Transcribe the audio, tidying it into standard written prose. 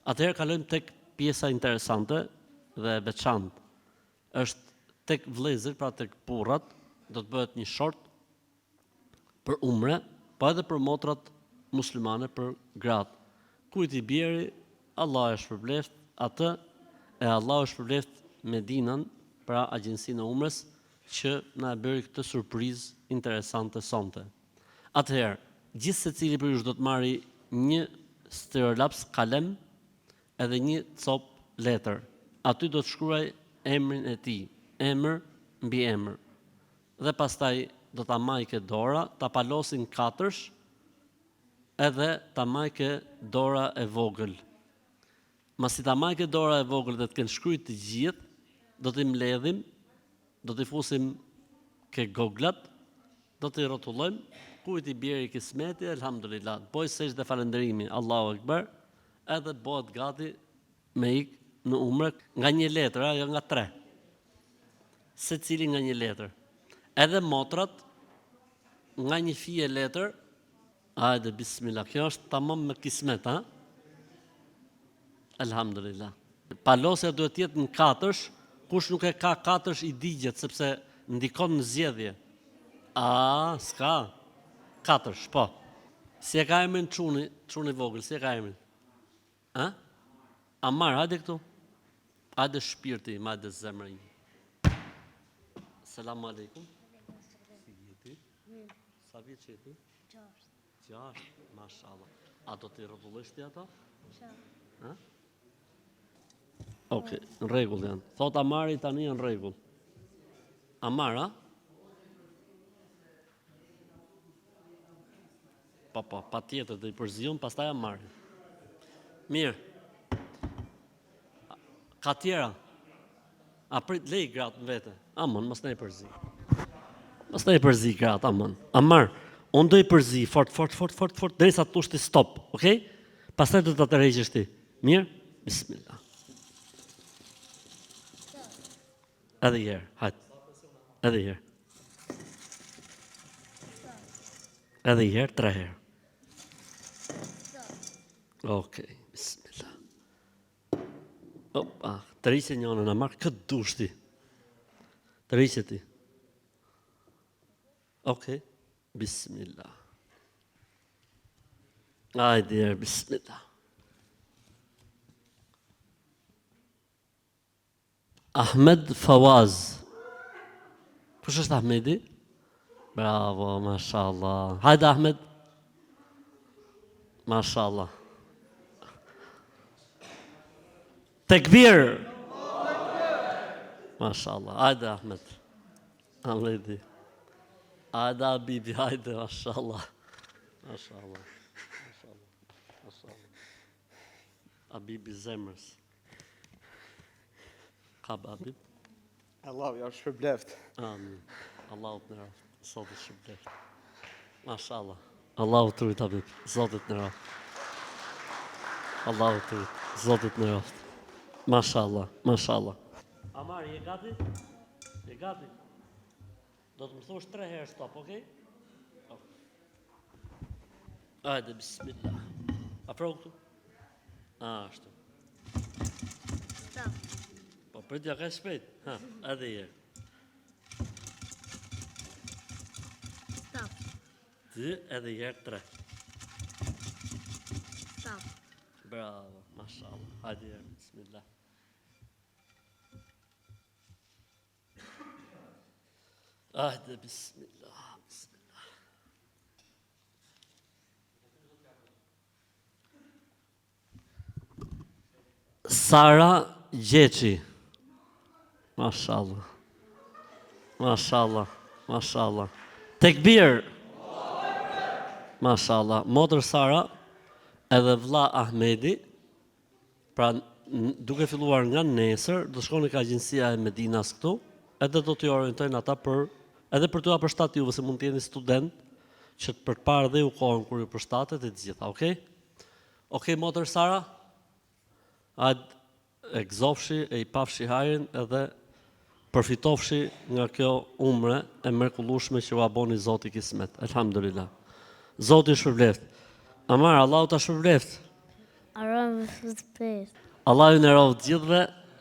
Atëherë kalojmë tek pjesa interesante dhe e veçantë. Është tek vëllezër, pra tek burrat, do të bëhet një short për umre, pa edhe për motrat muslimane, për gratë. Kujt i bjeri, Allah e shpërbleft atë, e Allah e shpërbleft Medinën, pra agjensinë e umres, që na e bëri këtë surprizë interesante sonte. Atëherë, gjithë secili për jush do të marri një stereolaps kalem edhe një cop letër. Aty do të shkruaj emrin e tij, emër mbi emër. Dhe pastaj do ta majke dora, ta palosin katërsh, edhe ta majke dora e vogël. Masi ta majke dora e vogël dhe të kenë shkruajtur të gjithë, do t'i mbledhim, do t'i fusim ke goglat, do t'i rrotullojmë, kujt i bjeri kismeti, elhamdulillah, boj sejdë dhe falënderimi, Allahu Ekber, edhe bëhet gati me ik në umre nga një letër, jo nga 3. Secili nga një letër. Edhe motrat nga një fije letër. Hajde bismillah, kjo është tamam me kismet, ha? Elhamdulillah. Palosja duhet të jetë në katërsh, kush nuk e ka katërsh i digjet, sepse ndikon në zgjedhje. S'ka. Katërsh, po. Si e ka emrin çuni vogël, si e ka emrin? Ha? Amar, hajde këtu. Hajde shpirti, hajde zemra ime. Selamu alaikum. Si jeti? Sa vjeç je ti? 6, mashallah. A do t'i rrotullosh ti ato? Ha? Okej, në rregull janë. Thot Amari tani janë në rregull. Amar, ha? Po, patjetër do i përzijon, pastaj Amari. Mirë. Ka tjera? A prit lej gratë në vete? Amon, mos ne i përzi. Mos ne i përzi gratë, amon. Amar, unë do i përzi fort, derisa të thosh ti stop, okay? Pastaj do ta tërheqësh ti. Mirë? Bismillah. Edhe herë, hajde. Edhe herë. Edhe herë, 3 herë. Okej, bismillah. Opa, të rrisje njënë në marrë këtë dushti. Të rrisje ti. Okej, bismillah. Hajde herë, bismillah. Ahmed Fawaz. Kush është Ahmedi? Bravo, mashallah. Hajde Ahmed. Mashallah. Tekbir. Mashallah. Hajde Ahmed. Ahmedi. Hajde Habibi, hajde, mashallah. Mashallah. Habibi zemrës. Ka Habib? Allah, ja shpërbleft. Amin. Allahu të nëroft. Zotit shpërbleft. Mashallah. Allahu të rrit Habib. Zotit nëroft. Allahu të rrit. Zotit nëroft. Mashallah. Mashallah. Amari, je gati? Je gati? Do të më thosh 3 herë stop, okej? Hajde, bismillah. Afro këtu? Ashtu. Stop. Po pritja ka shpejt. Ha, edhe herë. Stop. 2 edhe herë 3. Stop. Bravo, mashallah. Hajde herë, bismillah. Hajde, bismillah, bismillah. Sara Gjeçi. Mashallah. Mashallah. Mashallah. Tekbir. Mashallah. Motër Sara edhe vlla Ahmedi, pra duke filluar nga nesër, do shkoni ka agjencia e Medinas këtu, edhe do t'i orientojnë ata edhe për t'u përshtat juve, se mund t'jeni student, që për të parë dhe ju kohën kur ju përshtatet e të gjitha, okej? Okej, motër Sara? E gëzofshi, e i pafshi hajrin edhe përfitofshi nga kjo umre e mrekullueshme që u aboni Zoti Kismet. Elhamdulillah. Zoti shpërbleft. Amar, Allahu ta shpërbleft. Arrojmë të shpesht. Allahu në rovë të gjithëve